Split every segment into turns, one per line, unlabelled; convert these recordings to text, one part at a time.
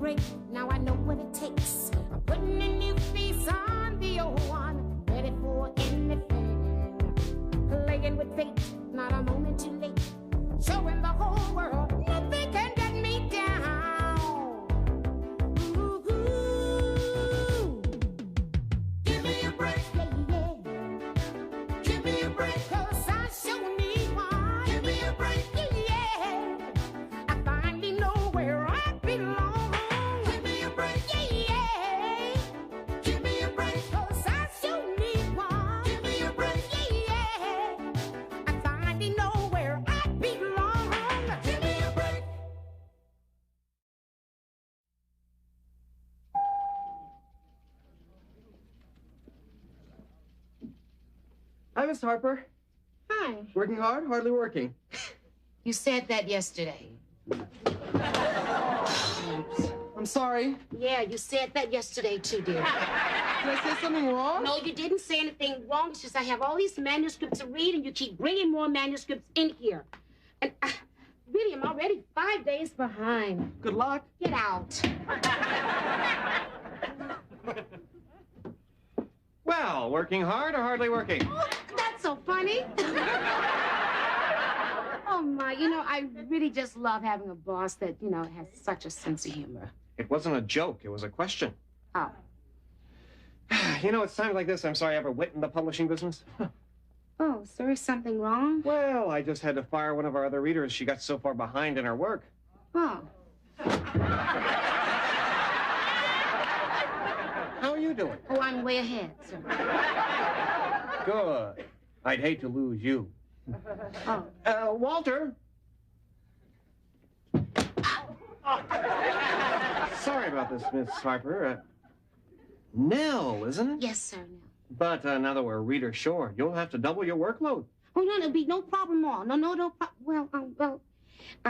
break, now I know what it takes. I'm putting a new face on the old one, ready for anything. Playing with fate, not a moment too late. Showing the whole world nothing can get me down. Ooh, ooh. Give me a break, yeah, yeah. Give me a break, 'cause I sure need one. Give me a break, yeah, yeah. I finally know where I belong. Give me a break, yeah, yeah. Give me a break, 'cause I sure need one. Give me a break, yeah, yeah. I finally know where I belong. Give me a break.
Hi, Miss Harper.
Hi.
Working hard, hardly working.
You said that yesterday.
Oops. I'm sorry.
Yeah, you said that yesterday too, dear.
Did I say something wrong?
No, you didn't say anything wrong. It's just I have all these manuscripts to read, and you keep bringing more manuscripts in here. And really, I'm already 5 days behind.
Good luck.
Get out.
Well, working hard or hardly working?
Oh, that's so funny. Oh, my. You know, I really just love having a boss that, you know, has such a sense of humor.
It wasn't a joke. It was a question.
Oh.
You know, it's times like this I'm sorry I ever went in the publishing business.
Oh, is there something wrong?
Well, I just had to fire one of our other readers. She got so far behind in her work.
Oh.
How are you doing?
Oh, I'm way ahead, sir.
Good. I'd hate to lose you.
Oh.
Walter. Sorry about this, Miss Harper. Nell, isn't it?
Yes, sir. No.
But now that we're a reader short, you'll have to double your workload.
Oh, no, there'll be no problem at all. No problem. Well,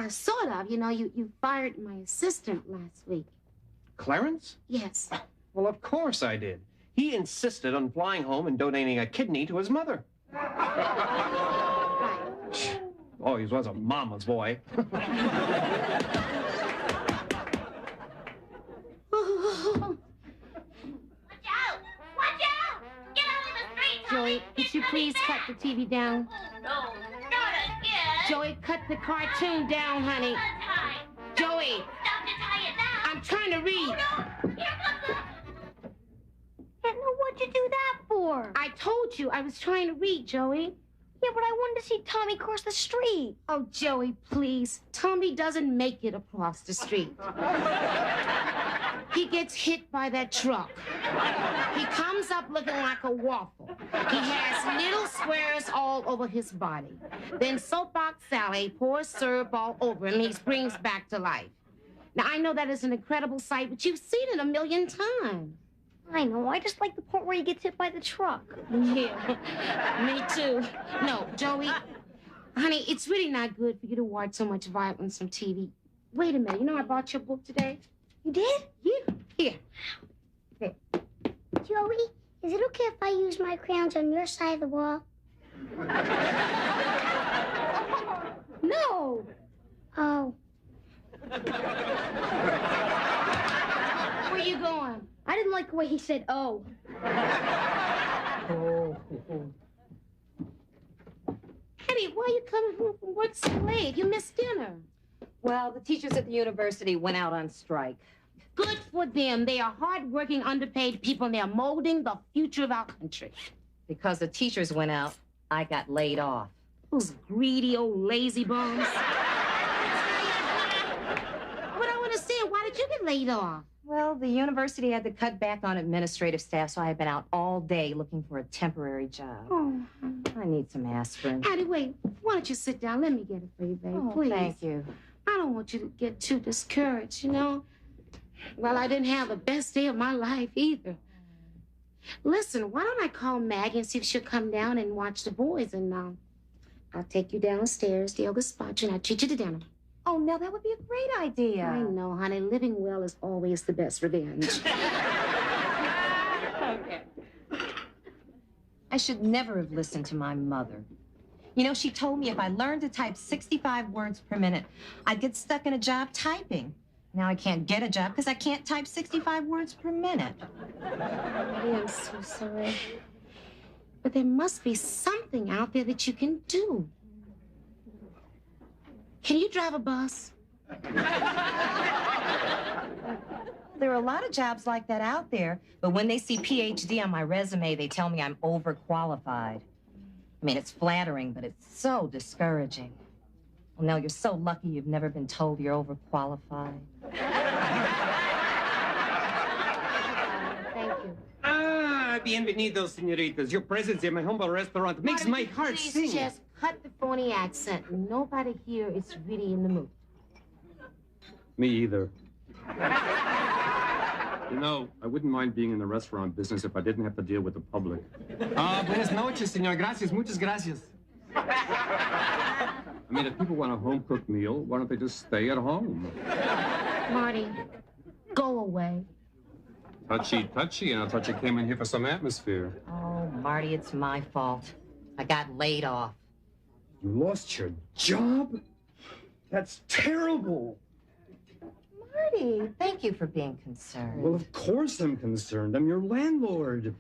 sort of. You know, you fired my assistant last week.
Clarence?
Yes.
Well, of course I did. He insisted on flying home and donating a kidney to his mother.
Right.
Oh, he was a mama's boy.
Joey, could you please cut the TV down?
No, not again.
Joey, cut the cartoon down, honey. Joey,
Stop to tie it now.
I'm trying to read.
Oh, no. Here comes the... No, what'd you do that for?
I told you I was trying to read, Joey.
Yeah, but I wanted to see Tommy cross the street.
Oh, Joey, please. Tommy doesn't make it across the street. He gets hit by that truck. He comes up looking like a waffle. He has little squares all over his body. Then Soapbox Sally pours syrup all over him. He springs back to life. Now, I know that is an incredible sight, but you've seen it a million times.
I know. I just like the part where he gets hit by the truck.
Yeah, me too. No, Joey, honey, it's really not good for you to watch so much violence on TV. Wait a minute. You know I bought your book today?
You did?
Yeah. Here.
Joey, is it okay if I use my crayons on your side of the wall?
No.
Oh.
Where are you going?
I didn't like the way he said, oh.
Eddie, why are you coming home from work so late? You missed dinner.
Well, the teachers at the university went out on strike.
Good for them. They are hardworking, underpaid people, and they are molding the future of our country.
Because the teachers went out, I got laid off.
Those greedy old lazy bums. But I want to say, why did you get laid off?
Well, the university had to cut back on administrative staff, so I have been out all day looking for a temporary job.
Oh,
I need some aspirin.
Addie, wait. Why don't you sit down? Let me get it for you, babe.
Oh,
Please.
thank you.
I don't want you to get too discouraged, you know? Well, I didn't have the best day of my life either. Listen, why don't I call Maggie and see if she'll come down and watch the boys, and I'll take you downstairs. They'll go spot you, and I'll treat you to dinner.
Oh, Nell, that would be a great idea.
I know, honey. Living well is always the best revenge.
Okay. I should never have listened to my mother. You know, she told me if I learned to type 65 words per minute, I'd get stuck in a job typing. Now I can't get a job because I can't type 65 words per minute.
Marty, I'm so sorry. But there must be something out there that you can do. Can you drive a bus?
There are a lot of jobs like that out there, but when they see PhD on my resume, they tell me I'm overqualified. I mean, it's flattering, but it's so discouraging. Well, Nell, you're so lucky you've never been told you're overqualified.
Thank you.
Ah, bienvenidos, señoritas. Your presence in my humble restaurant makes my heart
Please
sing.
just cut the phony accent. Nobody here is really in the mood.
Me either. You know, I wouldn't mind being in the restaurant business if I didn't have to deal with the public.
Buenas noches, señor. Gracias, muchas gracias.
I mean, if people want a home-cooked meal, why don't they just stay at home?
Marty, go away.
Touchy, and I thought you came in here for some atmosphere.
Oh, Marty, it's my fault. I got laid off.
You lost your job? That's terrible.
Marty, thank you for being concerned.
Well, of course I'm concerned. I'm your landlord. You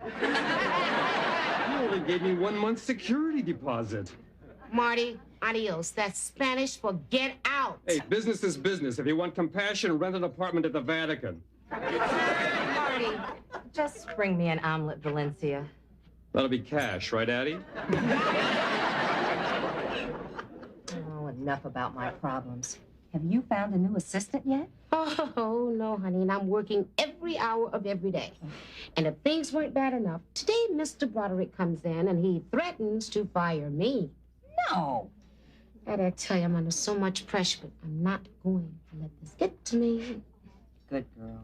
only gave me 1 month's security deposit.
Marty, adios. That's Spanish for get out.
Hey, business is business. If you want compassion, rent an apartment at the Vatican.
Marty, just bring me an omelet Valencia.
That'll be cash, right, Addie?
Oh, enough about my problems. Have you found a new assistant yet?
Oh, no, honey, and I'm working every hour of every day. And if things weren't bad enough, today Mr. Broderick comes in and he threatens to fire me.
No.
I tell you, I'm under so much pressure, but I'm not going to let this get to me.
Good girl.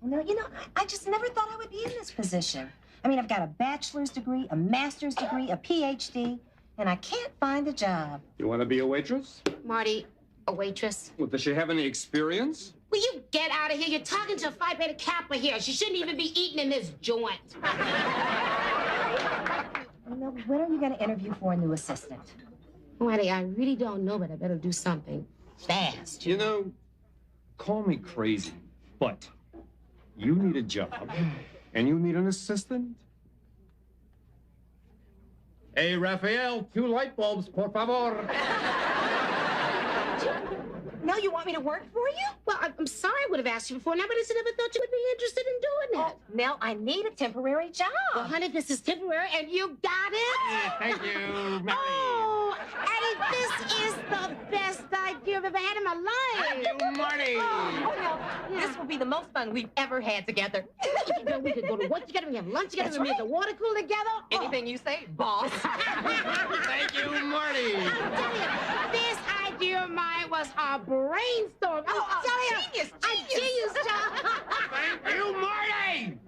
Well, you know, I just never thought I would be in this position. I mean, I've got a bachelor's degree, a master's degree, a PhD, and I can't find a job.
You want to be a waitress?
Marty, a waitress.
Well, does she have any experience?
Will you get out of here? You're talking to a Phi Beta Kappa here. She shouldn't even be eating in this joint.
Well, when are you going to interview for a new assistant?
Marty, I really don't know, but I better do something fast.
You know, call me crazy, but you need a job, and you need an assistant. Hey, Raphael, 2 light bulbs, por favor.
Now you want me to work for you?
Well, I'm sorry I would have asked you before now, but I never thought you would be interested in doing that.
Nell, I need a temporary job.
Well, honey, this is temporary, and you got it.
Thank you, Mary.
Oh, Eddie, this is the best idea I've ever had in my life.
Thank you, Marty.
Nell, this will be the most fun we've ever had together.
We could go to work together, we have lunch together,
That's
we have
right.
the water cooler together.
Anything you say, boss.
Thank you, Marty.
I'm telling you, this idea of mine was a brainstorm. I'm telling you, a genius job.
Thank you, Marty.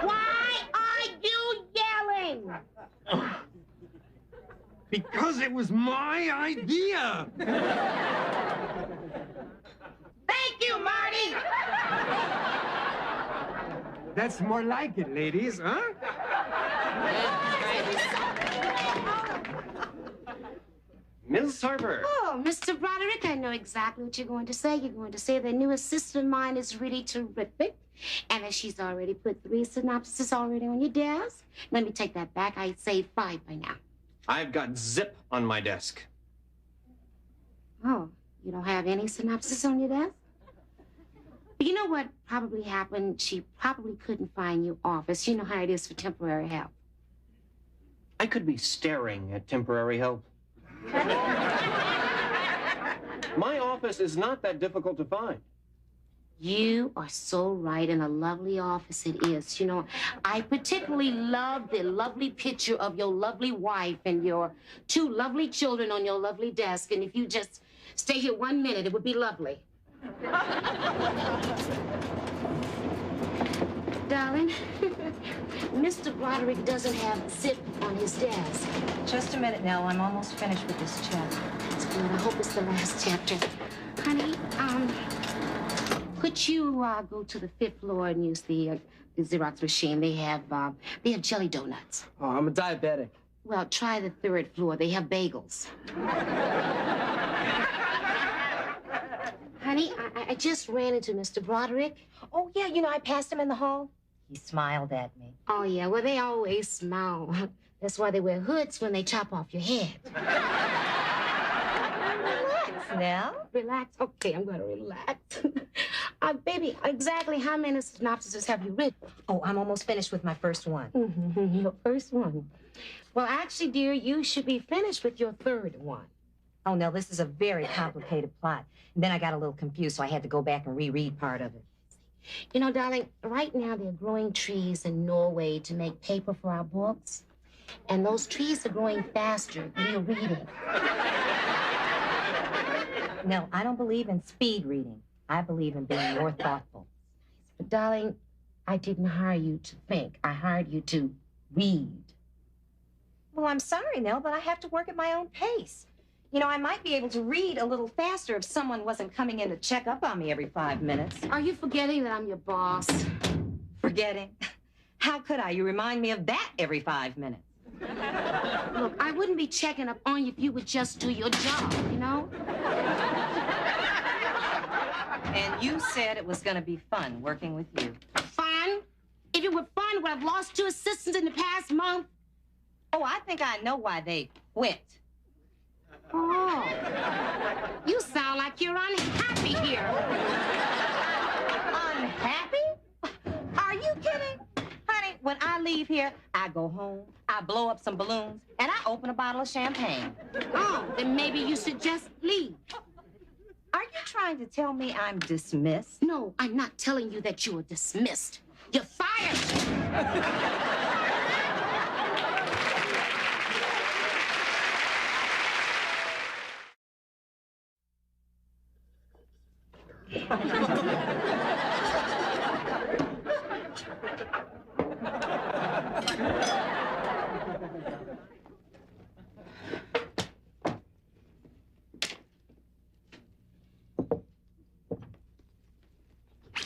Why are you yelling?
Because it was my idea.
Thank you, Marty.
That's more like it, ladies, huh? Miss Harper.
Oh, Mr. Broderick, I know exactly what you're going to say. You're going to say the new assistant of mine is really terrific, and that she's already put 3 synopses already on your desk. Let me take that back. I'd say 5 by now.
I've got zip on my desk.
Oh, you don't have any synopsis on your desk? You know what probably happened? She probably couldn't find your office. You know how it is for temporary help.
I could be staring at temporary help. My office is not that difficult to find.
You are so right, and a lovely office it is. You know, I particularly love the lovely picture of your lovely wife and your 2 lovely children on your lovely desk. And if you just stay here 1 minute, it would be lovely. Darling, Mr. Broderick doesn't have zip on his desk.
Just a minute, Nell. I'm almost finished with this chapter.
That's good. I hope it's the last chapter. Honey, could you go to the 5th floor and use the Xerox machine? They have jelly donuts.
Oh, I'm a diabetic.
Well, try the 3rd floor. They have bagels. Honey, I just ran into Mr. Broderick.
Oh, yeah, you know, I passed him in the hall. He smiled at me.
Oh, yeah, well, they always smile. That's why they wear hoods when they chop off your head.
Relax, Nell.
Relax? Okay, I'm gonna relax. Baby, exactly how many synopsises have you written?
Oh, I'm almost finished with my first one.
Your first one. Well, actually, dear, you should be finished with your third one.
Oh, Nell, this is a very complicated plot. And then I got a little confused, so I had to go back and reread part of it.
You know, darling, right now they're growing trees in Norway to make paper for our books. And those trees are growing faster than you're reading.
Nell, I don't believe in speed reading. I believe in being more thoughtful.
But, darling, I didn't hire you to think. I hired you to read.
Well, I'm sorry, Nell, but I have to work at my own pace. You know, I might be able to read a little faster if someone wasn't coming in to check up on me every 5 minutes.
Are you forgetting that I'm your boss?
Forgetting? How could I? You remind me of that every 5 minutes.
Look, I wouldn't be checking up on you if you would just do your job, you know?
And you said it was going to be fun working with you.
Fun? If it were fun, would I have lost 2 assistants in the past month?
Oh, I think I know why they quit.
Oh. You sound like you're unhappy here.
Unhappy? Are you kidding? Honey, when I leave here, I go home, I blow up some balloons, and I open a bottle of champagne.
Oh, then maybe you should just leave.
Are you trying to tell me I'm dismissed?
No, I'm not telling you that you are dismissed. You're fired.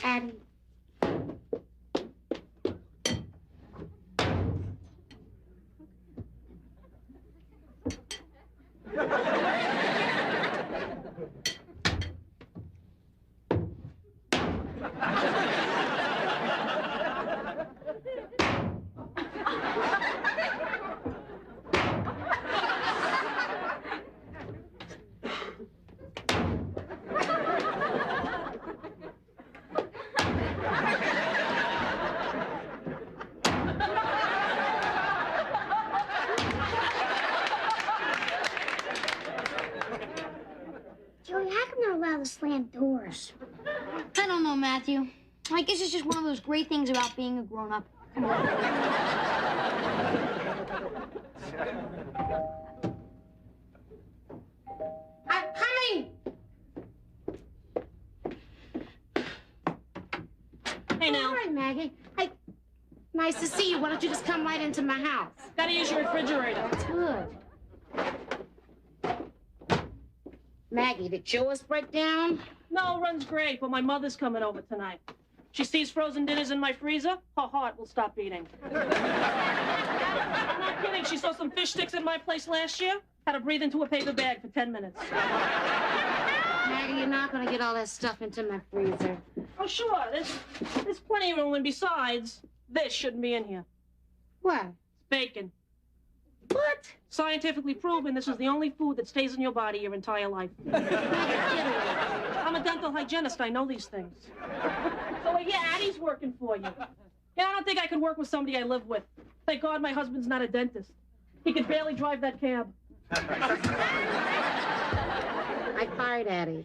Addie.
Joey, how come they're allowed to slam doors? I don't know, Matthew. I guess it's just one of those great things about being a grown-up. Come on.
I'm coming!
Hey, Nell.
Hi, Maggie. Hey, nice to see you. Why don't you just come right into my house?
Gotta use your refrigerator.
That's good. Maggie, did yours break down?
No, runs great, but my mother's coming over tonight. She sees frozen dinners in my freezer, her heart will stop beating. I'm not kidding. She saw some fish sticks at my place last year. Had to breathe into a paper bag for 10 minutes.
Maggie, you're not going to get all that stuff into my freezer.
Oh, sure. There's plenty of room, and besides, this shouldn't be in here.
What?
It's bacon.
What?
Scientifically proven this is the only food that stays in your body your entire life. I'm a dental hygienist. I know these things. So, yeah, Addie's working for you. Yeah, I don't think I could work with somebody I live with. Thank God my husband's not a dentist. He could barely drive that cab.
I fired Addie.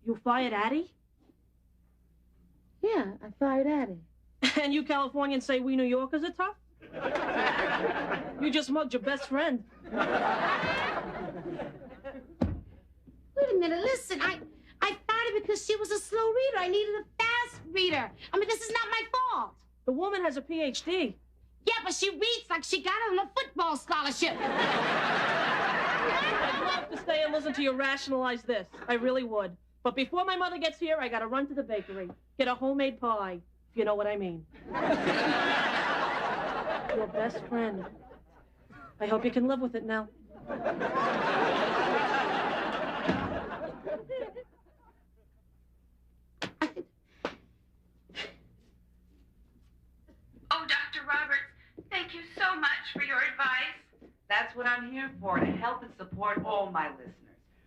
You fired Addie?
Yeah, I fired Addie.
And you Californians say we New Yorkers are tough? You just mugged your best friend.
Wait a minute, listen, I fired her because she was a slow reader. I needed a fast reader. I mean, this is not my fault.
The woman has a PhD.
Yeah, but she reads like she got it on a football scholarship.
I'd love to stay and listen to you rationalize this. I really would. But before my mother gets here, I gotta run to the bakery. Get a homemade pie, if you know what I mean. Your best friend. I hope you can live with it now.
I'm here for, to help and support all my listeners.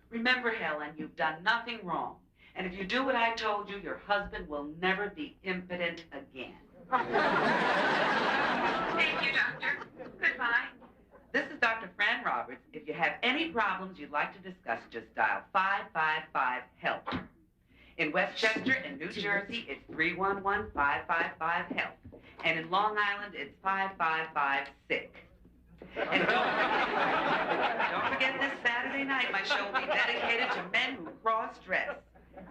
Remember, Helen, you've done nothing wrong. And if you do what I told you, your husband will never be impotent again. Thank you, Doctor. Goodbye. This is Dr. Fran Roberts. If you have any problems you'd like to discuss, just dial 555-HELP. In Westchester and New Jersey, it's 311-555-HELP. And in Long Island, it's 555-SICK. And don't forget this Saturday night, my show will be dedicated to men who cross-dress.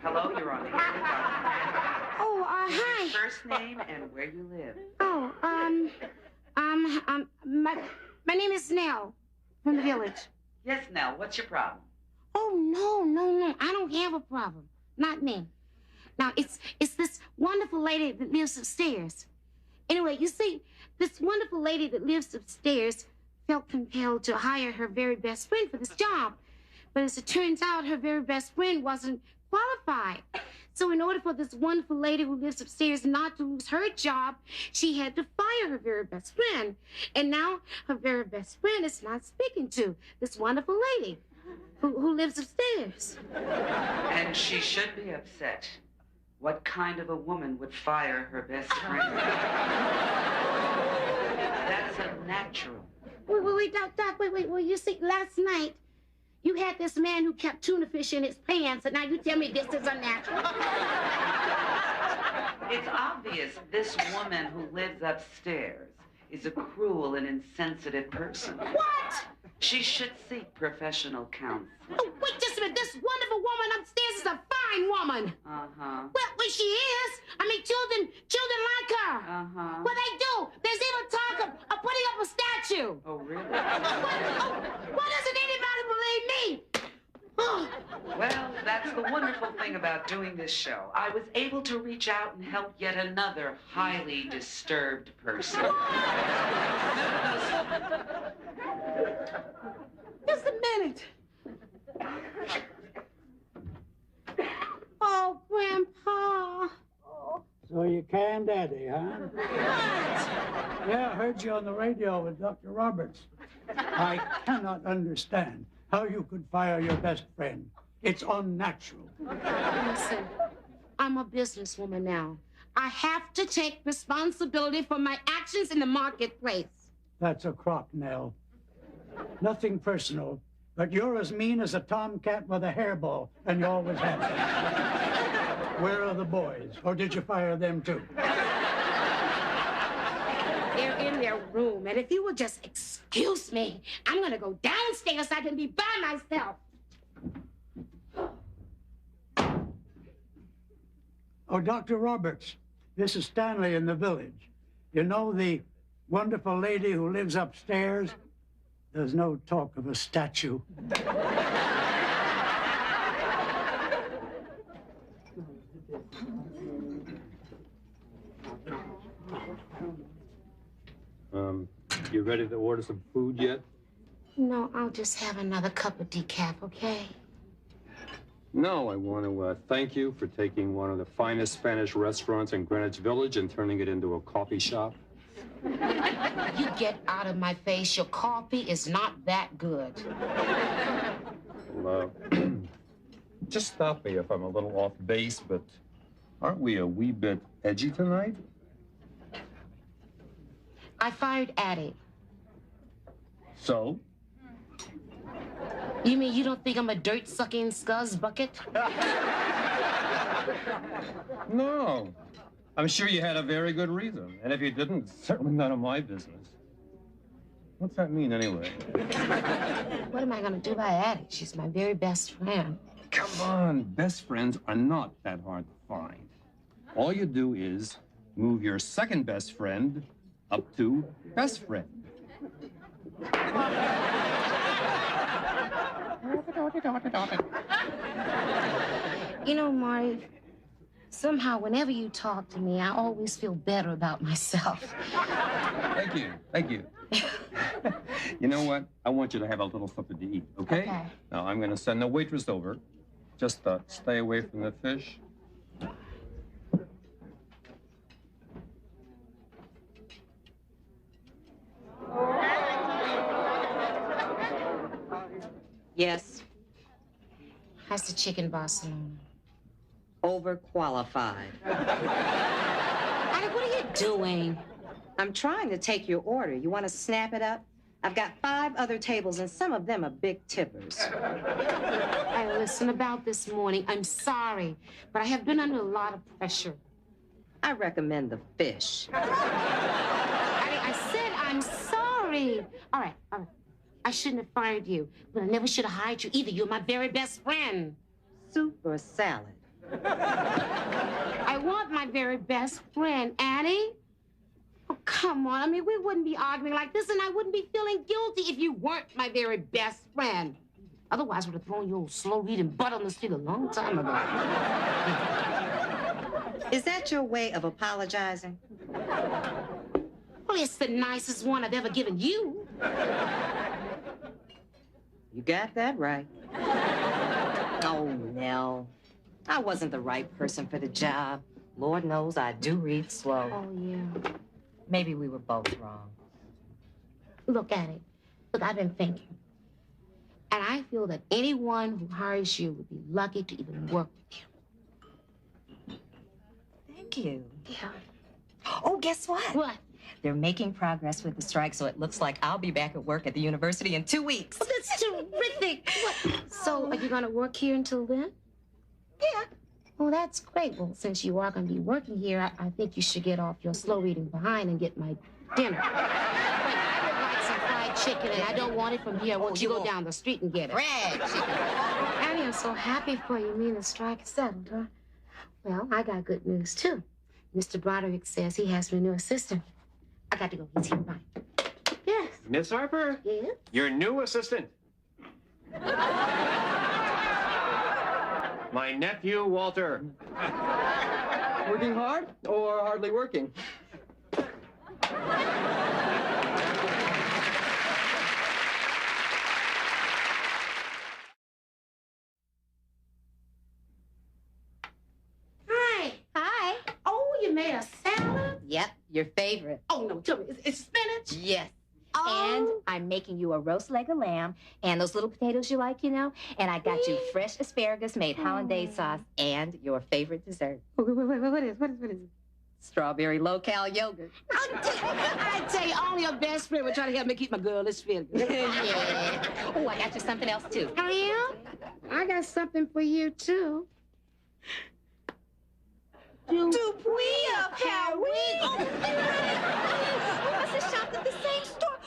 Hello, you're on the air with Dr. Fran.
Oh,
Your
hi.
first name and where you live.
Oh, my name is Nell from the village.
Yes, Nell, what's your problem?
Oh, no. I don't have a problem. Not me. Now, it's this wonderful lady that lives upstairs. Anyway, you see, this wonderful lady that lives upstairs felt compelled to hire her very best friend for this job. But as it turns out, her very best friend wasn't qualified. So in order for this wonderful lady who lives upstairs not to lose her job, she had to fire her very best friend. And now her very best friend is not speaking to this wonderful lady who lives upstairs.
And she should be upset. What kind of a woman would fire her best friend? That's unnatural.
Wait, Doc, wait. Well, you see, last night, you had this man who kept tuna fish in his pants, and now you tell me this is unnatural.
It's obvious this woman who lives upstairs is a cruel and insensitive person.
What?
She should seek professional counsel.
Oh, wait just a minute. This wonderful woman upstairs is a fine woman.
Uh-huh.
Well, she is. I mean, children like her.
Uh-huh.
What they do? There's even talk of putting up a statue.
Oh, really?
Why doesn't anybody believe me? Oh.
Well, that's the wonderful thing about doing this show. I was able to reach out and help yet another highly disturbed person.
Just a minute. Oh, Grandpa.
So you canned Eddie, huh?
What?
Yeah, I heard you on the radio with Dr. Roberts. I cannot understand how you could fire your best friend. It's unnatural.
Listen, I'm a businesswoman now. I have to take responsibility for my actions in the marketplace.
That's a crock, Nell. Nothing personal, but you're as mean as a tomcat with a hairball, and you always have been. Where are the boys? Or did you fire them too?
They're in their room, and if you will just excuse me, I'm gonna go downstairs so I can be by myself.
Oh, Dr. Roberts, this is Stanley in the village. You know the wonderful lady who lives upstairs? There's no talk of a statue.
You ready to order some food yet?
No, I'll just have another cup of decaf, okay?
No, I want to thank you for taking one of the finest Spanish restaurants in Greenwich Village and turning it into a coffee shop.
You get out of my face. Your coffee is not that good.
Well, just stop me if I'm a little off base, but aren't we a wee bit edgy tonight?
I fired Addie.
So?
You mean you don't think I'm a dirt-sucking scuzz bucket?
No. I'm sure you had a very good reason. And if you didn't, it's certainly none of my business. What's that mean, anyway?
What am I going to do by Addie? She's my very best friend.
Come on. Best friends are not that hard to find. All you do is move your second best friend up to best friend.
You know, Marty, somehow whenever you talk to me, I always feel better about myself.
Thank you. Thank you. You know what? I want you to have a little something to eat, okay?
Okay.
Now, I'm going to send the waitress over. Just stay away from the fish.
Yes.
How's the chicken Barcelona?
Overqualified.
Addie, what are you doing?
I'm trying to take your order. You want to snap it up? I've got 5 other tables, and some of them are big tippers.
Hey, listen, about this morning, I'm sorry, but I have been under a lot of pressure.
I recommend the fish.
Addie, I said I'm sorry. All right. I shouldn't have fired you, but I never should have hired you either. You're my very best friend.
Soup or salad?
I want my very best friend, Annie. Oh, come on. I mean, we wouldn't be arguing like this, and I wouldn't be feeling guilty if you weren't my very best friend. Otherwise, I would have thrown your old slow-eating butt on the street a long time ago.
Is that your way of apologizing?
Well, it's the nicest one I've ever given you.
You got that right. Oh, Nell. I wasn't the right person for the job. Lord knows I do read slow.
Oh, yeah.
Maybe we were both wrong.
Look at it. Look, I've been thinking. And I feel that anyone who hires you would be lucky to even work with you.
Thank you.
Yeah.
Oh, guess what?
What?
They're making progress with the strike, so it looks like I'll be back at work at the university in 2 weeks.
Oh, that's terrific. What? So, are you going to work here until then?
Yeah.
Oh, that's great. Well, since you are going to be working here, I think you should get off your slow reading behind and get my dinner. Wait, I would like some fried chicken, and I don't want it from here. I want you to go down the street and get it.
Fried chicken.
Annie, I'm so happy for you. You mean the strike is settled, huh? Well, I got good news, too. Mr. Broderick says he has me a new assistant. I got to go. He's here. Bye. Yes.
Miss Harper?
Yes?
Your new assistant. My nephew, Walter.
Working hard or hardly working?
Hi.
Hi.
Oh, you made a salad?
Yep, your favorite.
Oh, no, tell me. It's spinach?
Yes.
And
Oh.
I'm making you a roast leg of lamb and those little potatoes you like, you know. And I got you fresh asparagus made hollandaise sauce and your favorite dessert.
What is it?
Strawberry low-cal yogurt.
I tell you, only a best friend would try to help me keep my girlish figure.
Yeah. Oh, I got you something else, too.
Oh, yeah? I got something for you, too.
Dupuis of Paris. Oh, we must have shopped at the same store.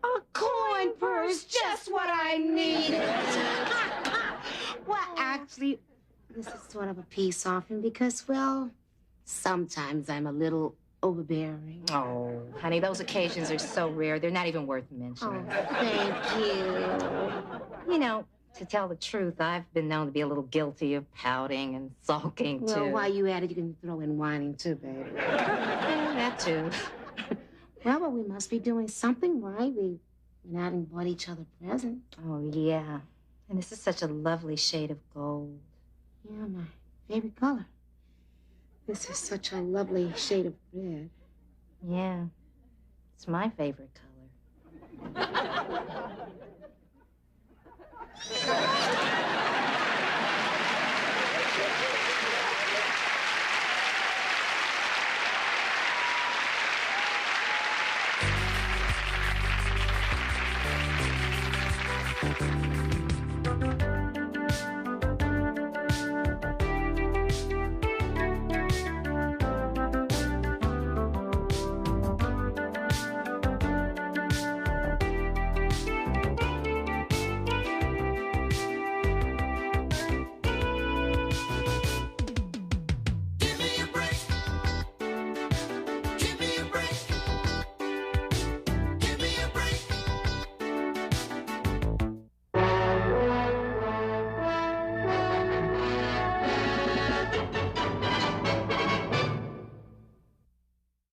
A coin purse, just what I needed. Well, actually, this is sort of a peace offering because, well, sometimes I'm a little overbearing.
Oh, honey, those occasions are so rare. They're not even worth
Oh,
mentioning.
thank you.
You know, to tell the truth, I've been known to be a little guilty of pouting and sulking, too.
Well, while you at it, you can throw in whining, too, baby.
Yeah, that, too.
Well, we must be doing something right. We went out and bought each other presents.
Oh, yeah. And this is such a lovely shade of gold.
Yeah, my favorite color. This is such a lovely shade of red.
Yeah, it's my favorite color.